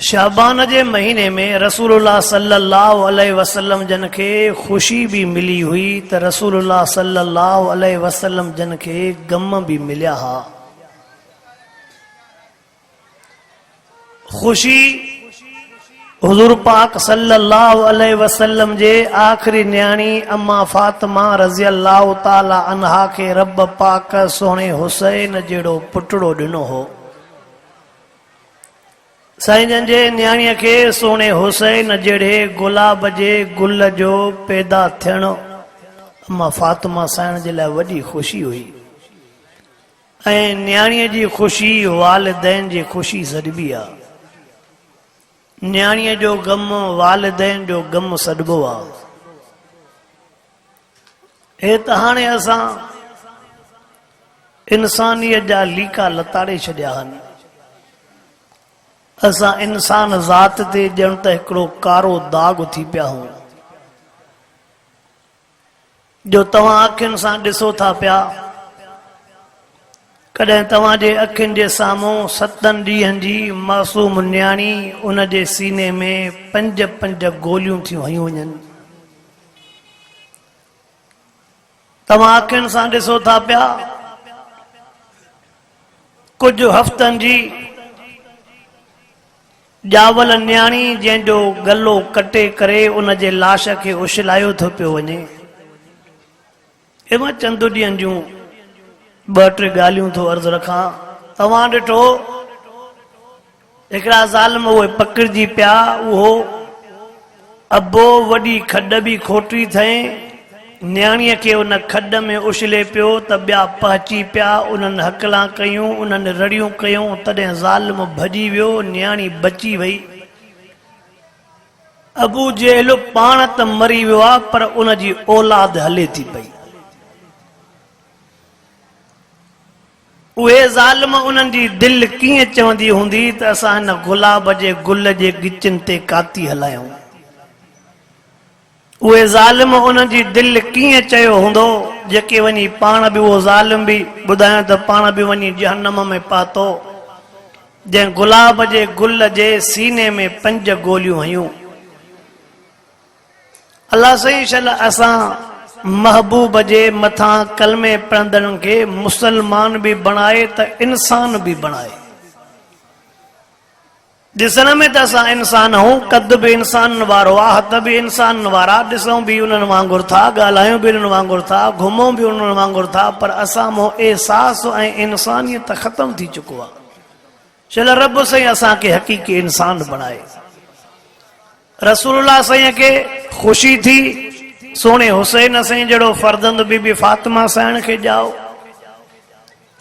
शाबान जे महीने में रसूलुल्लाह सल्लल्लाहु अलैहि वसल्लम जन के खुशी भी मिली हुई तो रसूलुल्लाह सल्लल्लाहु अलैहि वसल्लम जन के गम भी मिलिया हा। खुशी हुजूर पाक सल्लल्लाहु अलैहि वसल्लम जे आखिरी न्याणी अम्मा फातिमा रज़ी अल्लाह ताला अन्हा के रब पाक सोने हुसैन जेड़ो पुटड़ो दिनो हो। साईं जे न्याणीअ के सोने हुसैन जेड़े गुलाब जे गुल जो पैदा थियण अम्मा फातिमा साईं जे लाइ वॾी खुशी हुई। ऐं न्याणीअ जी खुशी वालिदैन जी खुशी सॾिबी आहे। न्याणीअ जो गम वालिदैन जो गम सॾिबो आहे। हे त हाणे असां इंसानियत जा लीका लताड़े छॾिया आहिनि। असां इंसान ज़ात ते ॼण त हिकिड़ो कारो दाग थी पिया हूं जो तव्हां अखियुनि सां ॾिसो था पिया। कॾहिं तव्हांजे अखियुनि जे साम्हूं 7 ॾींहंनि जी मासूम न्याणी उन जे सीने में 5 गोलियूं थियूं हयूं वञनि। तव्हां अखियुनि सां ॾिसो था पिया कुझु हफ़्तनि जी ॼावल न्याणी जंहिंजो गलो कटे करे उन जे लाश खे उछलायो थो पियो वञे। मां चंद ॾींहंनि जूं 2-3 ॻाल्हियूं थो अर्ज़ु रखां। तव्हां ॾिठो हिकिड़ा ज़ालिम उहे पकड़िजी पिया। उहो अबो वॾी खॾ बि खोटी अथई न्याणीअ खे उन खॾ में उछले पियो त ॿिया पहुची पिया। उन्हनि हकलां कयूं उन्हनि रड़ियूं कयूं तॾहिं ज़ालिम भॼी वियो। न्याणी बची वई। अबू जेहल पाण त मरी वियो आहे पर उन जी औलाद हले थी पई। उहे ज़ालिम उन्हनि जी दिलि कीअं चवंदी हूंदी त असां हिन गुलाब जे गुल जे गिचनि ते काती हलायूं। उहे ज़ालिम उन्हनि जी दिलि कीअं चयो हूंदो जेके वञी पाण बि उहो ज़ालिम बि ॿुधायो त पाण बि वञी जहन्नम में पातो जंहिं गुलाब जे गुल जे सीने में 5 गोलियूं हयूं। अल्लाह सही शल असां महबूब जे मथां कलमे पढ़ंदड़नि खे मुसलमान भी बणाए त इंसान भी बणाए। ॾिसण में त असां इंसान आहियूं, कद बि इंसान वारो आहे, हथ बि इंसान वारा, ॾिसूं बि उन्हनि वांगुरु था, ॻाल्हायूं बि उन्हनि वांगुरु था, घुमूं बि उन्हनि वांगुरु था, पर असां मों एहसास ऐं इंसानियत ख़तम थी चुको आहे। चल रब साईं असांखे हक़ीक़ी इंसान बणाए। रसूलुल्लाह साईं खे ख़ुशी थी सोने हुसैन साईं जहिड़ो फर्जंद बीबी फातिमा साईं खे ॼाओ।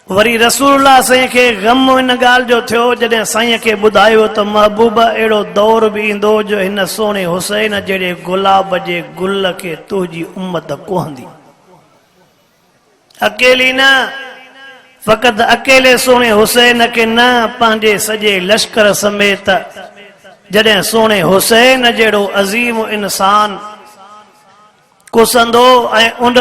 वरी रसूलुल्लाह साईं खे गम इन ॻाल्हि जो थियो जॾहिं साईं खे ॿुधायो त महबूब अहिड़ो दौर बि ईंदो जो हिन सोने हुसैन जहिड़े गुलाब जे गुल खे तुंहिंजी उम्मत कोहंदी। अकेली न, फ़क़ति अकेले सोने हुसैन खे न, पंहिंजे सॼे लश्कर समेत जॾहिं सोने हुसैन जहिड़ो अज़ीम इंसान कुसंदो ऐं उन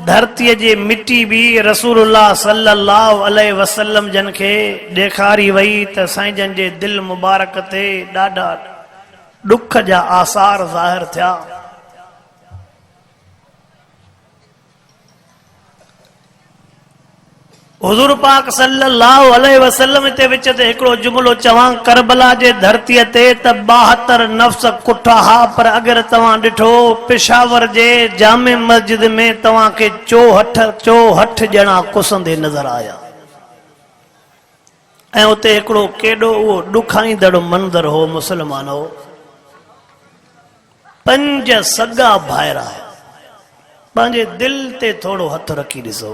धरतीअ जी मिट्टी भी रसूलुल्लाह सल्लल्लाहु अलैहि वसल्लम जन खे ॾेखारी वई त साईं जन जे दिल मुबारक ते ॾाढा ॾुख जा आसार ज़ाहिर थिया। हुजूर पाक सल्लल्लाहु अलैहि वसल्लम ते विच ते हिकिड़ो जुमिलो चवां करबला जे धरतीअ ते त 72 नफ्स कुठा हा, पर अगरि तव्हां ॾिठो पेशावर जे जामे मस्जिद में तव्हांखे 64 ॼणा कुसंदे नज़र आया। ऐं उते हिकिड़ो केॾो उहो ॾुखाईंदड़ मंज़र हो मुसलमानो। 5 सगा भाइरा। पंहिंजे दिलि ते थोरो हथ रखी ॾिसो।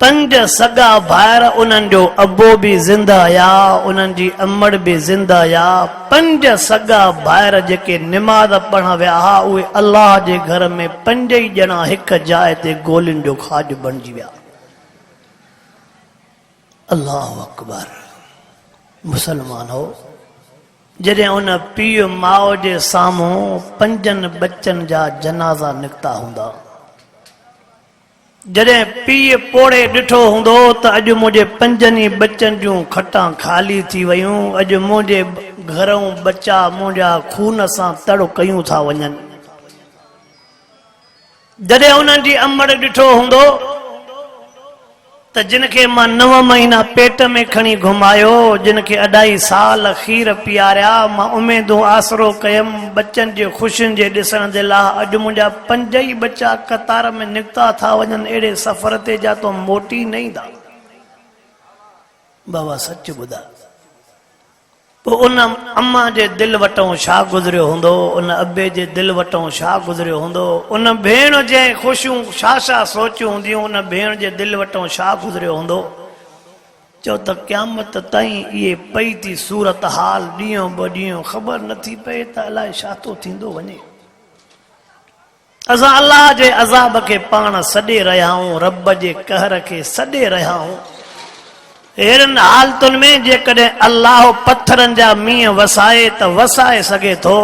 5 सगा भाइर, उन्हनि जो अबो भी ज़िंदा या उन्हनि जी अमड़ भी ज़िंदा या। 5 सगा भाइर जेके निमाज़ पढ़ण विया हा उहे अल्लाह जे घर में 5 ई ॼणा हिक जाइ ते गोलियुनि जो खाज बणिजी विया। अल्लाहु अकबर। मुसलमानो जॾहिं उन पीउ माउ जे साम्हूं 5 बच्चनि जा जनाज़ा निकिता हूंदा जॾहिं पीउ पोड़े ॾिठो हूंदो त अॼु मुंहिंजे पंजनि बचनि जूं खटां ख़ाली थी वयूं, अॼु मुंहिंजे घरऊं बच्चा मुंहिंजा खून सां तड़ कयूं था वञनि। जॾहिं उन्हनि जी अमड़ ॾिठो हूंदो त जिन खे मां 9 महीना पेट में खणी घुमायो, जिन खे 2.5 साल खीर पीआरिया, मां उमेदूं आसरो कयमि बच्चनि जे ख़ुशियुनि जे ॾिसण जे लाइ, अॼु मुंहिंजा 5 ई बच्चा कतार में निकिता था वञनि, अहिड़े सफ़र ते जा तो मोटी न ईंदा। बाबा सच ॿुधा। पोइ उन अम्मा जे दिलि वटों छा गुज़रियो हूंदो, उन अबे जे दिलि वटों छा गुज़रियो हूंदो, उन भेण जे ख़ुशियूं छा छा सोचियूं हूंदियूं, उन भेण जे दिलि वटों छा गुज़रियो हूंदो। चओ त क़यामत ताईं इहे पई थी सूरत हाल, ॾींहों ब ॾींहों ख़बर नथी पए त अलाए छा थो थींदो वञे। असां अलाह जे अज़ाब खे पाण सॾे रहिया आहियूं, रब जे कहर खे सॾे रहिया आहियूं। अहिड़नि हालतुनि में जेकॾहिं अल्लाह पत्थरनि जा मींहं वसाए त वसाए सघे थो,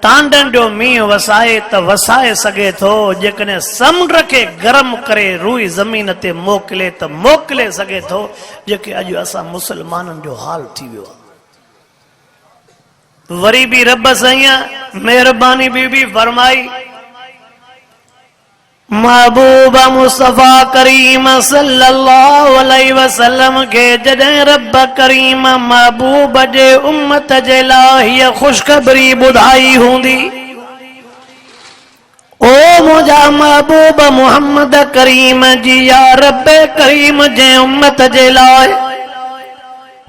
टांडनि जो मींहं वसाए त वसाए सघे थो, जेकॾहिं समुंड खे गरम करे रुई ज़मीन ते मोकिले त मोकिले सघे थो, जेके अॼु असां मुसलमाननि जो हाल थी वियो आहे। वरी बि रब साईं महिरबानी बि फरमाई, महबूब मुस्तफा करीम सल्लल्लाहु अलैहि वसल्लम के जॾहिं रब करीम महबूब जे उम्मत जे लाइ हीअ ख़ुशख़बरी ॿुधाई हूंदी, ओ मुंहिंजा महबूब मोहम्मद करीम जी या रब करीम जे उम्मत जे लाइ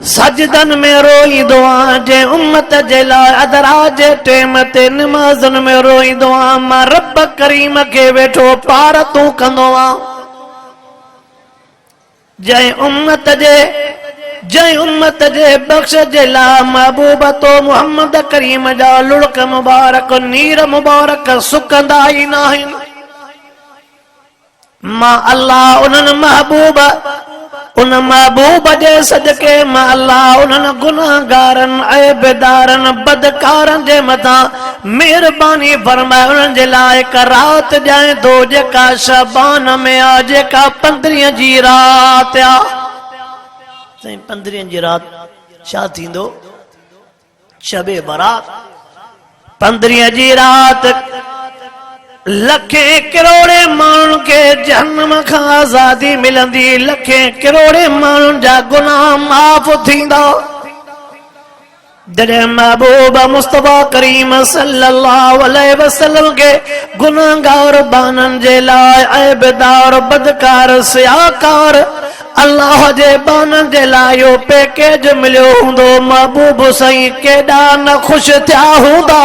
सजदन में रोईंदो आहियां, जे उम्मत जे लाइ अदरा जे टेम ते नमाज़ुनि में रोईंदो आहियां, मां रब करीम खे वेठो पार तूं कंदो आहियां। जंहिं उम्मत जे बख़्श जे लाइ महबूब तो मोहम्मद करीम जा लुड़क मुबारक नीर मुबारक सुकंदा ई न आहिनि। मां अल्लाह उन महबूब जे सदके मां अल्लाह उन्हनि गुनाहगारनि ऐबदारनि बदकारनि जे मथां महिरबानी फरमाए उन्हनि जे लाइ हिक राति ॾियां थो, जेका शबान में आहे, जेका 15 जी राति आहे। 15 जी राति छा थींदो? शबे बारात। 15 जी राति लखे करोड़े माण्हुनि खे जहन्नम खां आज़ादी मिलंदी, लखे करोड़े माण्हुनि जा गुनाह माफ़ थींदा। जॾहिं महबूब मुस्तफा करीम सल्लल्लाहु अलैहि वसल्लम के गुनाहगार बाननि जे लाइ ऐबदार बदकार सियाकार अल्लाह जे बाननि जे लाइ इहो पैकेज मिलियो हूंदो, महबूब साईं केॾा न ख़ुशि थिया हूंदा।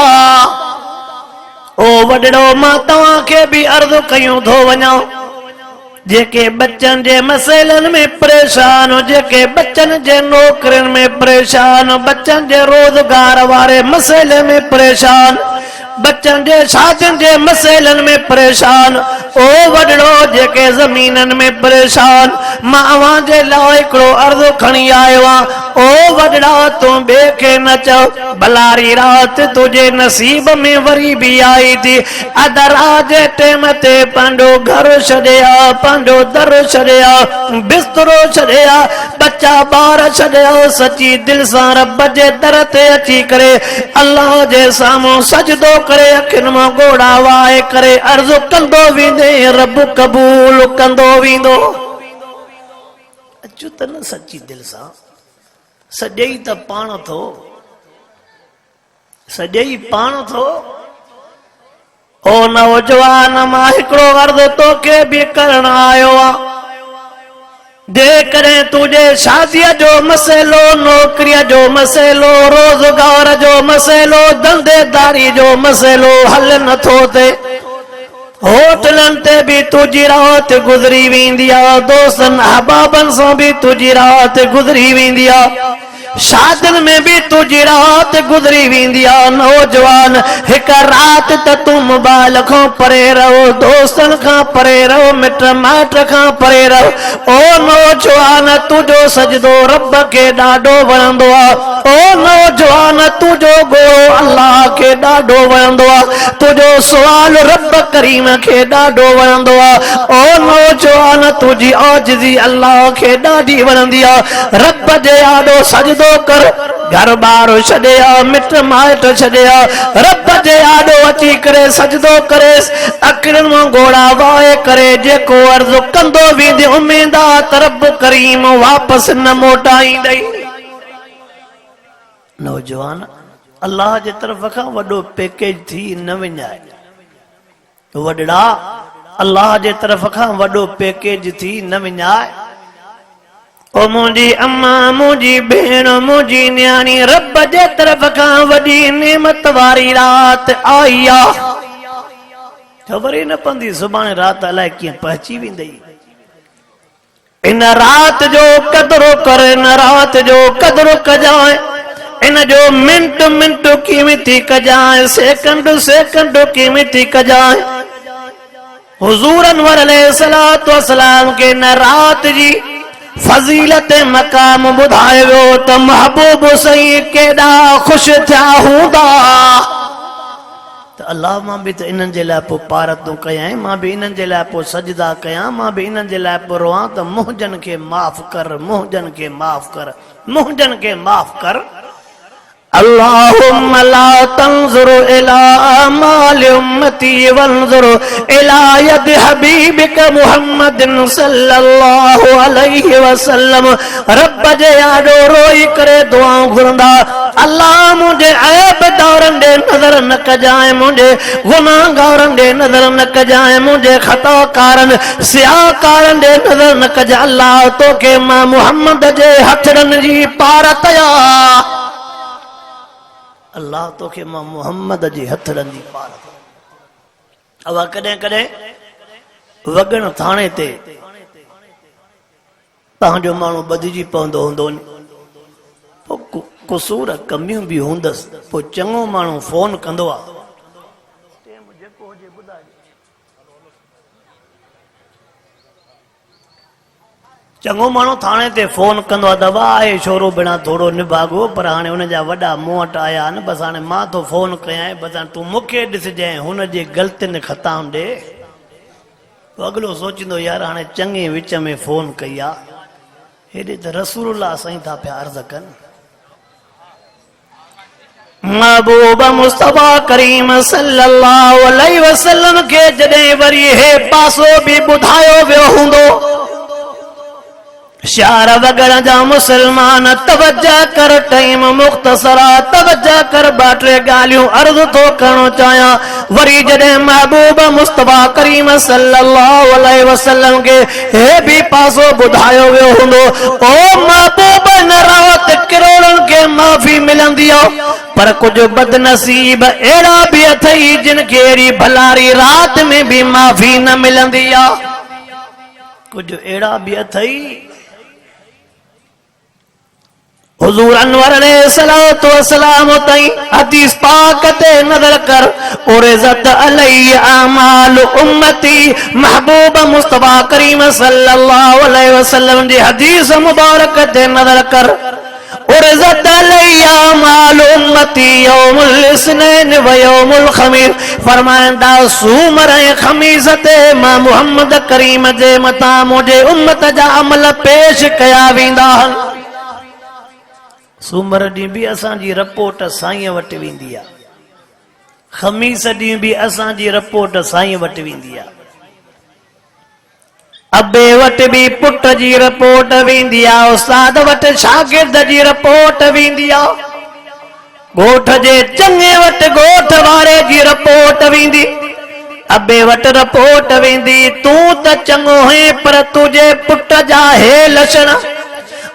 ओ वॾड़ो, मां तव्हांखे बि अर्ज़ कयूं थो वञा, जेके बच्चनि जे मसइलनि में परेशान, जेके बच्चनि जे नौकरियुनि में परेशान, बच्चनि जे रोज़गार वारे मसइले में परेशान, बच्चनि जे शादियुनि जे मसइलनि में परेशान, ओ वॾड़ो जेके ज़मीननि में परेशान, मां अव्हां जे लाइ हिकिड़ो अर्ज़ खणी आयो आहियां। ओ वॾड़ा, तूं ॿिए खे न चओ, भलारी राति तुंहिंजे नसीब में वरी बि आई थी। अदरा जे टेम ते पंहिंजो घर छॾिया, पंहिंजो दर छॾिया, बिस्तरो छॾिया, बच्चा ॿार छॾिया, सची दिलि सां रब जे दर ते अची करे अल्लाह जे साम्हूं सजदो करे अखियुनि मां ॻोड़ा वाए करे अर्ज़ु कंदो वेंदे, रब क़बूल कंदो वेंदो। अचो त न सची दिलि सां, सॼे ई त पाण थो, सॼे ई पाण थो। ओ नौजवान, मां हिकिड़ो अर्ज़ तोखे बि करण आयो आहियां, जेकॾहिं तुंहिंजे शादीअ जो मसइलो, नौकरीअ जो मसइलो, रोज़गार जो मसइलो, धंधेदारी जो मसइलो हल नथो थिए, होटलनि ते बि तुंहिंजी राति गुज़री वेंदी आहे, दोस्तनि अहबाबनि सां बि तुंहिंजी राति गुज़री वेंदी आहे, शादिन में भी तुझी रात गुजरी वेंदी आ। नौजवान एक रात त तू मोबाइल खां परे रहो, दोस्तन खां परे रहो, मिट माइट खां परे रहो। ओ नौजवान तुझो सजदो रब के ॾाढो वणंदो आ। ओ नौजवान तुझो गोड़ो अल्लाह के ॾाढो वणंदो आ। तुझो सवाल रब करीम के ॾाढो वणंदो आ। ओ नौजवान तुझी औजज़ी अल्लाह के ॾाढी वणंदी आ। रब जे आॾो सजदो कर, घर बार छॾिया, मिट माइट छॾिया, रब जे आॾो अची करे सजदो करे, अखियुनि मां घोड़ा वाए करे जेको अर्ज़ु कंदो वेंदे उम्मीद आ त रब करीम वापसि न मोटाईंदई। नौजवान अल्लाह जे तरफ़ खां वॾो पैकेज थी न विञाए, वॾड़ा अल्लाह जे तरफ़ खां वॾो पैकेज थी न विञाए। ओ मुंहिंजी अम्मा, मुंहिंजी भेण, मुंहिंजी न्याणी, रब जे तरफ़ खां वॾी नेमत वारी रात आई आ। ख़बर ई न पवंदी सुभाणे रात अलाए कीअं पहुची वेंदई। इन रात जो कदरो कर, इन रात जो कदरो कजाए, इन जो मिंट मिंट कीमती कजाए, सेकंड सेकंड कीमती कजाए। हुजूर अनवर अलैहिस्सलातु वस्सलाम के न रात जी फजीलत मकाम बुधाए वियो त महबूब सही केॾा ख़ुशि थिया हूंदा। त अल्लाह मां बि त इन्हनि जे लाइ पोइ पारतूं कयां, मां बि इन्हनि जे लाइ पोइ सजदा कयां, मां बि इन्हनि जे लाइ पोइ रोआं त मुंहिंजनि खे माफ़ कर, मुंहिंजनि खे माफ़ कर, मुंहिंजनि खे माफ़ कर। अल्लाहुम्मा ला तंज़ुरु इला अमाल उम्मती वंज़ुरु इला यद हबीबिक मुहम्मदिन सल्लल्लाहु अलैहि वसल्लम। रब जे आॾो रोई करे दुआऊं घुरंदा, अल्लाह मुंहिंजे ऐब दौरनि ॾे नज़र न कजांइ, मुंहिंजे गुनाहगारनि ॾे नज़र न कजांइ, मुंहिंजे ख़ताकारनि सियाकारनि ॾे नज़र न कजांइ। अल्लाह तोखे मां मुहम्मद जे हथड़नि जी पारत आ, अल्लाह तोखे मां मुहम्मद जी हथड़नि जी पारत। अवा कॾहिं कॾहिं वॻण थाणे ते तव्हांजो माण्हू ॿधिजी पवंदो हूंदो, पोइ कुसूर कमियूं बि हूंदसि, पोइ चङो माण्हू फोन कंदो आहे। चङो माण्हू थाणे ते फोन कंदो आहे, दवा आहे छोरो बिना थोरो निभागो, पर हाणे हुनजा वॾा मूं वटि आया आहिनि, बसि हाणे मां तो फोन कयां, बसि हाणे तूं मूंखे ॾिसजांइ, हुनजे ग़लतियुनि ख़ताउनि ॾे। अॻिलो सोचींदो यार हाणे चङे विच में फोन कई आहे, हेॾे त रसूलुल्लाह साईं था पिया अर्ज़ कनि। महबूब मुस्तफा करीम सल्लल्लाहु अलैहि वसल्लम खे जॾहिं वरी हे पासो बि ॿुधायो वियो हूंदो, शार वगैरह जा मुसलमान तवज्जो कर, टाइम मुख्तसरा तवज्जो कर, बाटे गालियों अर्ज तो करणो चाहियां। वरी जॾहिं महबूब मुस्तफा करीम सल्लल्लाहु अलैहि वसल्लम के हे भी पासो ॿुधायो वियो हूंदो, ओ महबूब न रात करोड़नि के माफ़ी मिलंदी आहे, पर कुछ बदनसीब अहिड़ा भी अथई जिन खे अहिड़ी भलारी रात में भी माफ़ी न मिलंदी आहे। कुछ अहिड़ा भी अथई। हुजूर अनवर अलैहिस्सलातु वस्सलाम ताईं हदीस पाक ते नज़र कर, उरिज़त अलैहि आमाल उम्मती, महबूब मुस्तफा करीम सल्लल्लाहु अलैहि वसल्लम जी हदीस मुबारक ते नज़र कर, उरिज़त अलैहि आमाल उम्मती यौमुल इस्नैन व यौमुल खमीस। फरमाइंदा सूमर ऐं खमीस ते मां मुहम्मद करीम जे मथां मुंहिंजे उम्मत जा अमल पेश कया वेंदा आहिनि। सूमर ॾींहुं बि असांजी रिपोर्ट साईं वटि वेंदी आहे, खमीस ॾींहुं बि असांजी रिपोर्ट साईं वटि वेंदी आहे, अबे वटि बि पुट जी रिपोर्ट वेंदी आहे, उस्ताद वटि शागिर्द जी रिपोर्ट वेंदी आहे, ॻोठ जे चङे वटि ॻोठ वारे जी रिपोर्ट वेंदी, अबे वटि रिपोर्ट वेंदी तूं त चङो है पर तुंहिंजे पुट जा हे लक्षण,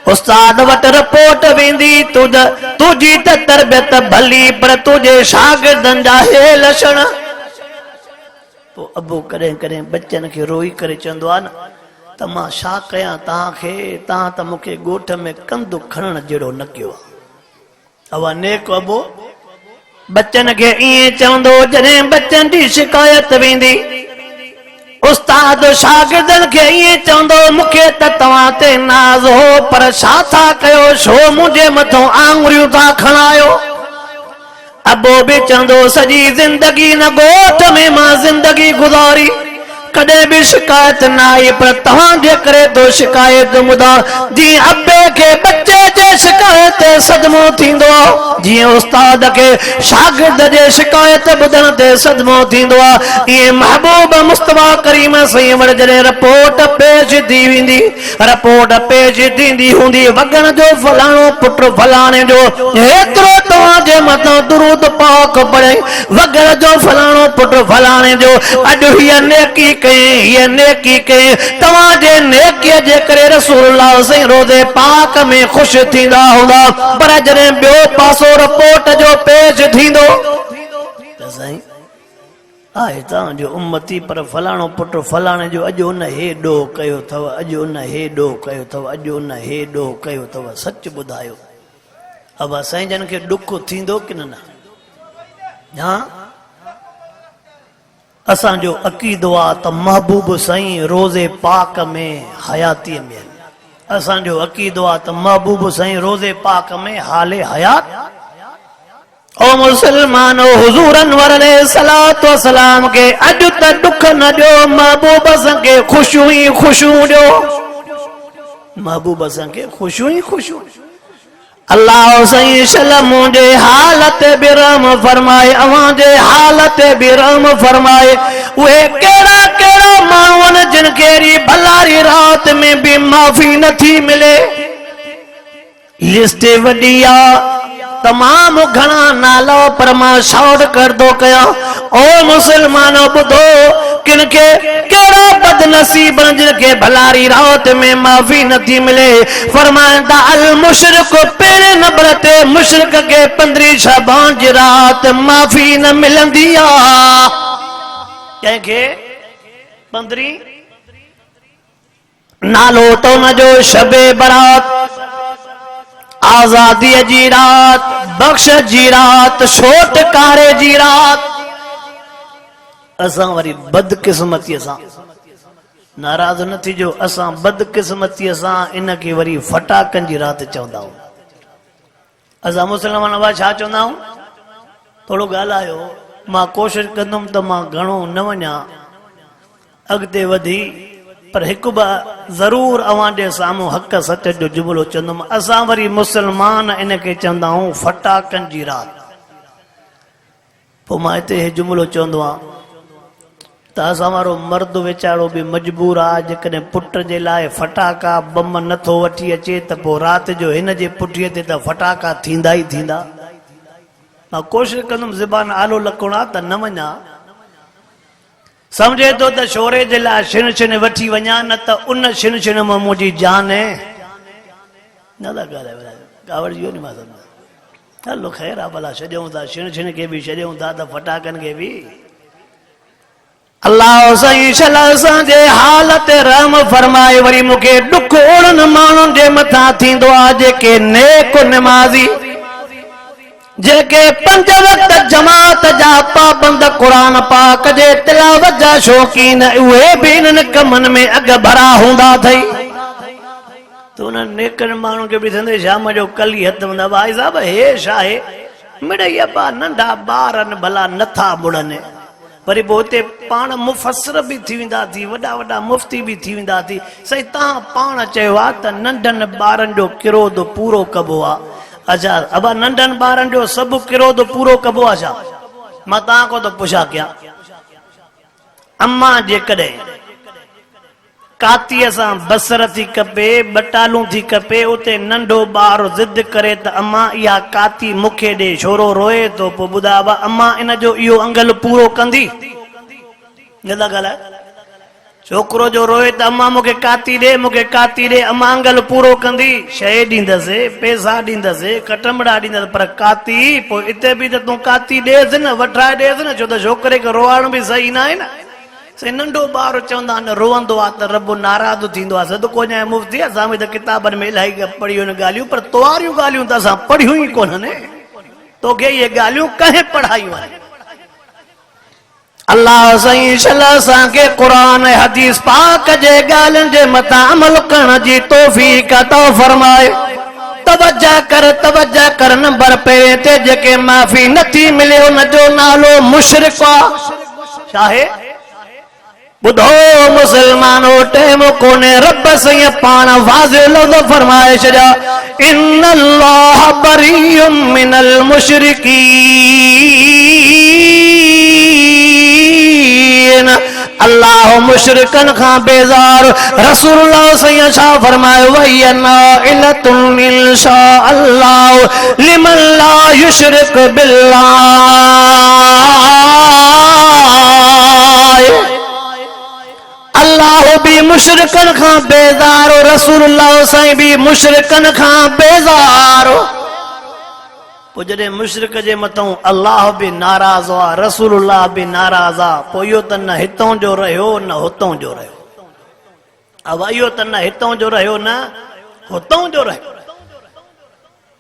उस्ताद वटि रिपोर्ट वेंदी तुझी त तरबियत भली पर तुझे शागिर्दनि जा हे लक्षण। पोइ अबो कॾहिं कॾहिं बच्चनि खे रोई करे चवंदो आहे न, त मां छा कयां तव्हांखे, तव्हां त मूंखे ॻोठ में कंधु खणण जहिड़ो न कयो आहे। अवा नेक अबो बच्चन खे ईअं चवंदो जॾहिं बच्चन जी शिकायत वेंदी, उस्ताद शागिर्दनि खे ईअं चवंदो मूंखे त तव्हां ते नाज़ हो पर छा था कयो, छो मुंहिंजे मथां आङुरियूं था खणायो। अबो बि चवंदो सॼी ज़िंदगी न ॻोठ में मां ज़िंदगी गुज़ारी, कॾहिं बि शिकायत न आई, पर तव्हांजे करे तो शिकायत ॿुधा। जीअं अबे खे बच्चे जे शिकायत ते सदमो थींदो आहे, जीअं उस्ताद खे शागिर्द जे शिकायत ॿुधण ते सदमो थींदो आहे, ईअं महबूब मुस्तफा करीम साईं वटि जॾहिं रिपोर्ट पेश थी वेंदी, रिपोर्ट पेश थींदी हूंदी वॻण जो फलाणो पुट फलाणे जो हेतिरो तव्हांजे मथां दुरूद पाक पढ़े, वॻण जो फलाणो पुट फलाणे जो अॼु हीअ नेकी हीअ नेकी कई, तव्हांजे नेकीअ जे करे रसूलुल्लाह साईं रोज़े पाक में ख़ुशि थींदा हूंदा। पर जॾहिं ॿियो पासो रिपोर्ट जो पेश थींदो त साईं आहे तव्हांजो उम्मती पर फलाणो पुट फलाणे जो अॼु उन हेॾो कयो अथव, अॼु उन हेॾो कयो अथव, अॼु उन हेॾो कयो अथव, सच ॿुधायो अब साईं जन खे ॾुख थींदो की न? हा असांजो अक़ीदो आहे त महबूब साईं रोज़े पाक में हयातीअ में, असांजो अक़ीदो आहे त महबूब साईं रोज़े पाक में हाले हयात। ओ मुसलमानो हुजूर अनवर अलैहिस्सलातु वस्सलाम के अॼु त ॾुख न ॾियो, महबूब सां खे ख़ुशियूं ई ख़ुशियूं ॾियो, महबूब सां खे ख़ुशियूं ई ख़ुशियूं। अल्लाह साईं शलम जे हालत बि रहम फरमाए, अवां जे हालत बि रहम फरमाए। उहे कहिड़ा कहिड़ा माण्हू आहिनि जिन खे भलारी रात में बि माफ़ी नथी मिले, लिस्ट वॾी आहे, तमाम घणा नाला पर मां शॉर्ट कर दो कया। ओ मुसलमानो ॿुधो किन के केड़ा बदनसीब जिनके भलारी रात में माफी नथी मिले। फरमाइंदा अल मुशरिक पेरे नंबर ते मुशरिक के 15 शाबान जी रात माफी न मिलंदी आ। कंहिंखे 15 नालो तो न जो शबे बरात, आजादी जी रात, बख्श जी रात, छोटकारे जी रात। असां वरी बदकिस्मती सां नाराज न थी जो, असां बदकिस्मती सां इन के वरी फटाकन जी रात चवंदा आहियूं। असां मुसलमान छा चवंदा आहियूं? थोड़ो ॻाल्हायो, मां कोशिश कंदुमि त मां घणो न वञा अॻिते वधी, पर हिकु ॿ ज़रूर अवां जे साम्हूं हक़ सच जो जुमिलो चवंदुमि। असां वरी मुसलमान इन खे चवंदा आहियूं फटाकन जी रात। पोइ मां हिते हे जुमिलो चवंदो आहियां त असां वारो मर्द वीचारो बि मजबूर आहे, जेकॾहिं पुट जे लाइ फटाका बम नथो वठी अचे त पोइ राति जो हिन जे पुठीअ ते त फटाका थींदा ई थींदा। मां कोशिशि कंदुमि ज़बान आलो लकोड़ा त न वञा, समझे तो त शोरे जे लाइ छिन छिन वठी वञा, न त उन छिन छिन में मुंहिंजी जान है न था ॻाल्हाए कावड़ इहो न मां सम्झा। हलो ख़ैर आहे, भला छॾियूं था छिन छिन खे बि छॾियूं था त फटाकनि खे बि। अल्लाह साईं शल असांजे हालत रहम फरमाए। वरी मूंखे ॾुख उड़न माण्हुनि जे मथां थींदो आहे जेके नेक नमाज़ी, जेके 5 वक्त जमात जा पाबंद, क़ुरान पाक जे तिलावत जा शौक़ीन, उहे बि इन्हनि कमनि में अॻ भरा हूंदा अथई। त उन्हनि नेकनि माण्हुनि खे बि थींदे शाम जो कली हथ हूंदा, भाई साहब हे छा आहे मिड़ई अबा नंढा ॿार आहिनि भला नथा मुड़नि। वरी पोइ हुते पाण मुफ़सर बि थी वेंदा थी, वॾा वॾा मुफ़्ती बि थी वेंदा थी। सही तव्हां पाण चयो आहे त नंढनि ॿारनि जो किरोध पूरो कबो आहे। अच्छा अबा नंढनि ॿारनि जो सभु किरोध पूरो कबो आहे छा? मां तव्हां को तो पुछा कया, अम्मा जेकॾहिं कातीअ सां बसर थी कपे, बटालू थी कपे, उते नंढो ॿार ज़िद करे त अम्मा इहा काती मूंखे ॾे, छोरो रोए तो, पोइ ॿुधायो अम्मा इन जो इहो अंगल पूरो कंदी? न था ॻाल्हाए। छोकिरो जो रोए त अम्मा मूंखे काती ॾे, मूंखे काती ॾे, अम्मा अंगल पूरो कंदी? शइ ॾींदसि, पैसा ॾींदसि, कटंबड़ा ॾींदसि, पर काती पोइ हिते बि त तूं काती ॾेसि न, वठाए ॾेसि न, छो त छोकिरे खे रोआइण बि सही न आहे न। से नंढो ॿार चवंदा आहिनि रोअंदो आहे त रब नाराज़ थींदो आहे सदको जाए मुफ़्ती असां बि त किताबनि में इलाही पढ़ियूं आहिनि ॻाल्हियूं पर तुआरियूं ॻाल्हियूं त असां पढ़ियूं ई कोन्हनि तोखे इहे ॻाल्हियूं कंहिं पढ़ायूं आहिनि अल्लाह साईं शला असांखे क़ुरान हदीस पाक जे ॻाल्हियुनि जे मथां अमल करण जी तौफ़ीक़ अता फरमाए तवज्जो कर नंबर पहिरें ते जेके माफ़ी नथी मिले उन जो नालो मुशरिक आहे छा आहे बुधो मुसलमानो टेम कोने रब साईं पाण वाज़िह लफ़्ज़ फरमाए छॾिया इन्नल्लाह बरीउम मिनल मुशरिकीन अल्लाह मुशरिकन खां बेज़ार रसूलुल्लाह साईं छा फरमायो वयना इलतुन इंशा अल्लाह लिमन ला युशरिक बिल्लाह अल्लाह भी मुशरिकन खां बेज़ार रसूलुल्लाह साईं भी मुशरिकन खां बेज़ार पोइ जॾहिं मुशरिक जे मथां अल्लाह बि नाराज़ हुआ रसूलुल्लाह बि नाराज़ आहे पोइ इहो त न हितां जो रहियो न हुतां जो रहियो अब इहो त न हितां जो रहियो न हुतां जो रहियो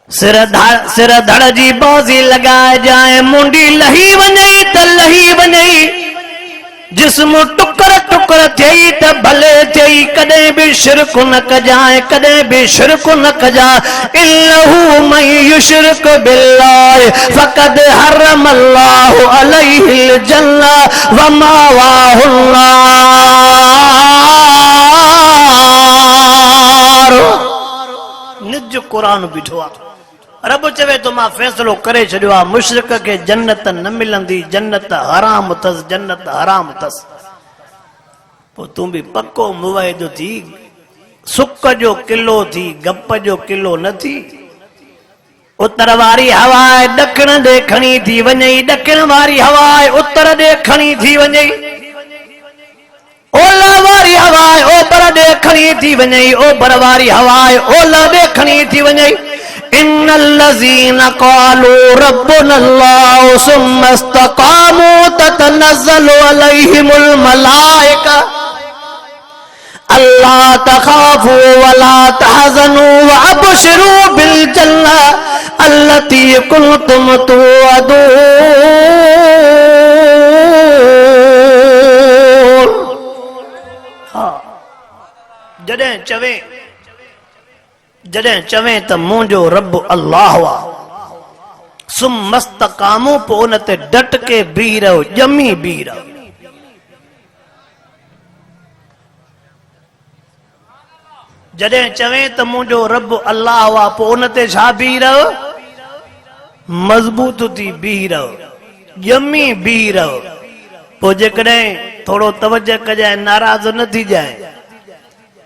सिर धड़ जी बाज़ी लगाए जाए मुंडी लही वञे त लही वञे जिस्म टुकर टुकर थई त भले थई कदे भी शिरक न कजाए कदे भी शिरक न कजा इल्लहु मन युशरिक बिल्लाह फकद हरम अल्लाह अलैहिल जन्नह व मावाहुन नार निज कुरान बिठो आहे रब चवे तो मां फैसलो करे छॾियो आहे मुशरिक के जन्नत न मिलंदी जन्नत हराम अथसि जन्नत हराम अथसि पोइ तूं बि पको मुवहिद थी सुक जो किलो थी गप जो किलो न थी उत्तर वारी हवा ॾखिण ॾे खणी थी वञे ॾखिण वारी हवा उत्तर ॾे खणी थी वञे ओलह वारी हवा ओभर ॾे खणी थी वञे ओभर वारी हवा ओलह ॾे खणी थी वञे इन्नल्लज़ीन क़ालू रब्बुनल्लाह सुम्मा इस्तक़ामू ततनज़्ज़लु अलैहिमुल मलाइका अल्ला तखाफू वला तहज़नू वअबशिरू बिल जन्नह अल्लती कुंतुम तुअदून हाँ जॾहिं चवे त मुंहिंजो रब अल्लाह आहे सुम्मा इस्तक़ामू पोइ उन ते डट के बीह रहो ॼमी बीह रहो जॾहिं चवे त मुंहिंजो रब अल्लाह आहे पोइ उन ते छा बीह रहो मज़बूत थी बीह रहो ॼमी बीह रहो पोइ जेकॾहिं थोरो तवजो कजांइ नाराज़ न थी जाए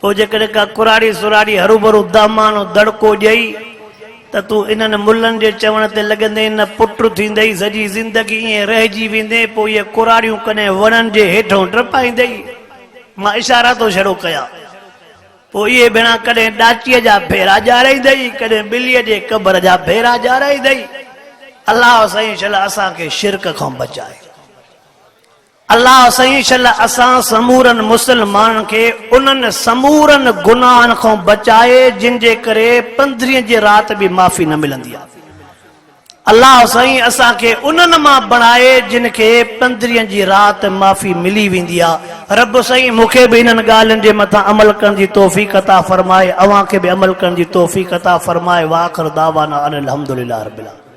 पोइ जेकॾहिं का कुराड़ी सुराड़ी हरूभरू दामानो दड़को ॾेई त तूं इन्हनि मुलनि जे चवण ते लॻंदे न पुट थींदई सॼी ज़िंदगी ईअं रहिजी वेंदे पोइ इहे कुराड़ियूं कॾहिं वणनि जे हेठों टपाईंदई मां इशारा थो छड़ो कयां पोइ इहे भेणा कॾहिं ॾाचीअ जा फेरा ॼाराईंदई कॾहिं ॿिलीअ जे क़बर जा फेरा ॼाराईंदई अल्लाह साईं शल असांखे शिरक खां बचाए अल्लाह साईं शल असां समूरनि मुसलमाननि खे उन्हनि समूरनि गुनाहनि खां बचाए जिन जे करे 15 जी राति बि माफ़ी न मिलंदी आहे अल्लाह साईं असांखे उन्हनि मां बणाए जिन खे 15 जी राति माफ़ी मिली वेंदी आहे रब साईं मूंखे बि इन्हनि ॻाल्हियुनि जे मथां अमल करण जी तौफ़ीक़ अता फरमाए अव्हां खे बि अमल करण जी तौफ़ीक़ अता फरमाए वाखिर दावाना अनिल हम्दुलिल्लाह रब्बिल आलमीन।